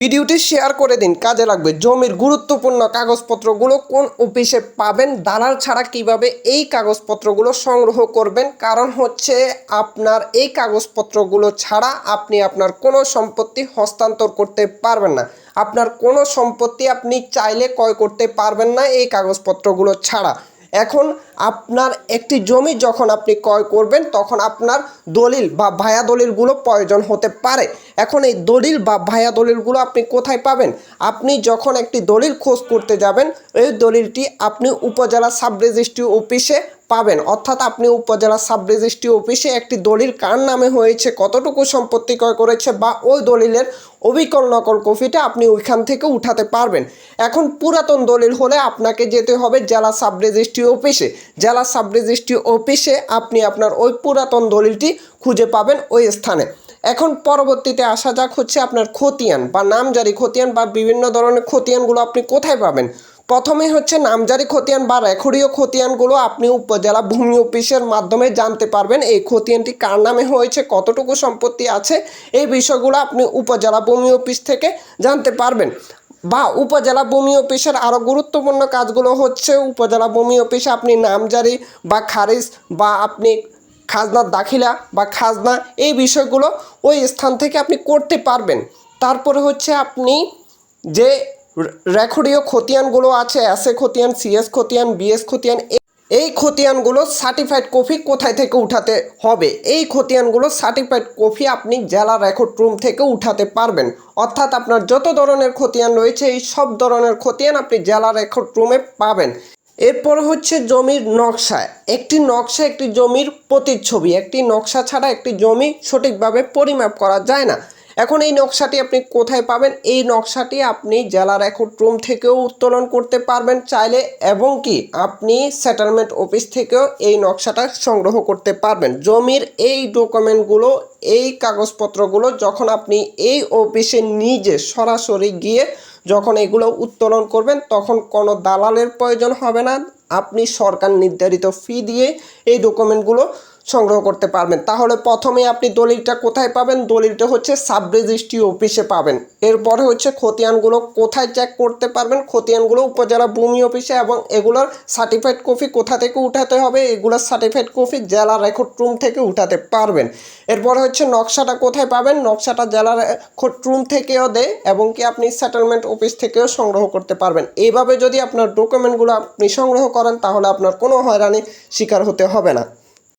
ভিডিওটি শেয়ার করে দিন, কাজে লাগবে। জমির গুরুত্বপূর্ণ কাগজপত্রগুলো কোন অফিসে পাবেন, দালাল ছাড়া কিভাবে এই কাগজপত্রগুলো সংগ্রহ করবেন। কারণ হচ্ছে আপনার এই কাগজপত্রগুলো ছাড়া আপনি আপনার কোনো সম্পত্তি হস্তান্তর করতে পারবেন না। আপনার কোনো সম্পত্তি আপনি চাইলে ক্রয় করতে পারবেন না এই কাগজপত্রগুলো ছাড়া। এখন আপনার একটি জমি যখন আপনি ক্রয় করবেন তখন আপনার দলিল বা ভায়া দলিলগুলো প্রয়োজন হতে পারে। এখন এই দলিল বা ভায়া দলিলগুলো আপনি কোথায় পাবেন? আপনি যখন একটি দলিল খোঁজ করতে যাবেন, এই দলিলটি আপনি উপজেলা সাব রেজিস্ট্রি অফিসে পাবেন। অর্থাৎ আপনি উপজেলা সাব রেজিস্ট্রি অফিসে একটি দলিল কার নামে হয়েছে, কতটুকু সম্পত্তি ক্রয় করেছে বা ওই দলিলের অবিকল নকল কপিটা আপনি ওইখান থেকে উঠাতে পারবেন। এখন পুরাতন দলিল হলে আপনাকে যেতে হবে জেলা সাব রেজিস্ট্রি অফিসে। জেলা সাব রেজিস্ট্রি অফিসে আপনি আপনার ওই পুরাতন দলিলটি খুঁজে পাবেন ওই স্থানে। এখন পরবর্তীতে আসা যাক হচ্ছে আপনার খতিয়ান বা নামজারি খতিয়ান বা বিভিন্ন ধরনের খতিয়ানগুলো আপনি কোথায় পাবেন। প্রথমে হচ্ছে নামজারি খতিয়ান বা রেকর্ডীয় খতিয়ানগুলো আপনি উপজেলা ভূমি অফিসের মাধ্যমে জানতে পারবেন। এই খতিয়ানটি কার নামে হয়েছে, কতটুকু সম্পত্তি আছে, এই বিষয়গুলো আপনি উপজেলা ভূমি অফিস থেকে জানতে পারবেন। বা উপজেলা ভূমি অফিসের আরও গুরুত্বপূর্ণ কাজগুলো হচ্ছে উপজেলা ভূমি অফিসে আপনি নামজারি বা খারিজ বা আপনি খাজনার দাখিলা বা খাজনা, এই বিষয়গুলো ওই স্থান থেকে আপনি করতে পারবেন। তারপরে হচ্ছে আপনি যে রেকর্ডীয় খতিয়ানগুলো আছে, এসএ খতিয়ান, সিএস খতিয়ান, বিএস খতিয়ান, এই খতিয়ানগুলো সার্টিফাইড কপি কোথায় থেকে উঠাতে হবে? এই খতিয়ানগুলো সার্টিফাইড কপি আপনি জেলা রেকর্ড রুম থেকে উঠাতে পারবেন। অর্থাৎ আপনার যত ধরনের খতিয়ান রয়েছে এই সব ধরনের খতিয়ান আপনি জেলা রেকর্ড রুমে পাবেন। এরপর হচ্ছে জমির নকশা। একটি নকশা একটি জমির প্রতিচ্ছবি। একটি নকশা ছাড়া একটি জমি সঠিকভাবে পরিমাপ করা যায় না। এখন এই নকশাটি আপনি কোথায় পাবেন? এই নকশাটি আপনি জেলা রেকর্ড রুম থেকেও উত্তোলন করতে পারবেন চাইলে, এবং কি আপনি সেটেলমেন্ট অফিস থেকেও এই নকশাটা সংগ্রহ করতে পারবেন। জমির এই ডকুমেন্টগুলো, এই কাগজপত্রগুলো যখন আপনি এই অফিসে নিজে সরাসরি গিয়ে যখন এগুলো উত্তোলন করবেন তখন কোনো দালালের প্রয়োজন হবে না। আপনি সরকার নির্ধারিত ফি দিয়ে এই ডকুমেন্টগুলো সংগ্রহ করতে পারবেন। তাহলে প্রথমে আপনি দলিলটা কোথায় পাবেন? দলিলটা হচ্ছে সাব রেজিস্ট্রি অফিসে পাবেন। এরপরে হচ্ছে খতিয়ানগুলো কোথায় চেক করতে পারবেন? খতিয়ানগুলো উপজেলা ভূমি অফিসে, এবং এগুলোর সার্টিফাইড কপি কোথা থেকে উঠাতে হবে? এগুলোর সার্টিফাইড কপি জেলা রেকর্ড রুম থেকে উঠাতে পারবেন। এরপরে হচ্ছে নকশাটা কোথায় পাবেন? নকশাটা জেলা রেকর্ড রুম থেকেও দেয়, এবং কি আপনি সেটেলমেন্ট অফিস থেকেও সংগ্রহ করতে পারবেন। এইভাবে যদি আপনার ডকুমেন্টগুলো আপনি সংগ্রহ করেন তাহলে আপনার কোনো হয়রানির শিকার হতে হবে না।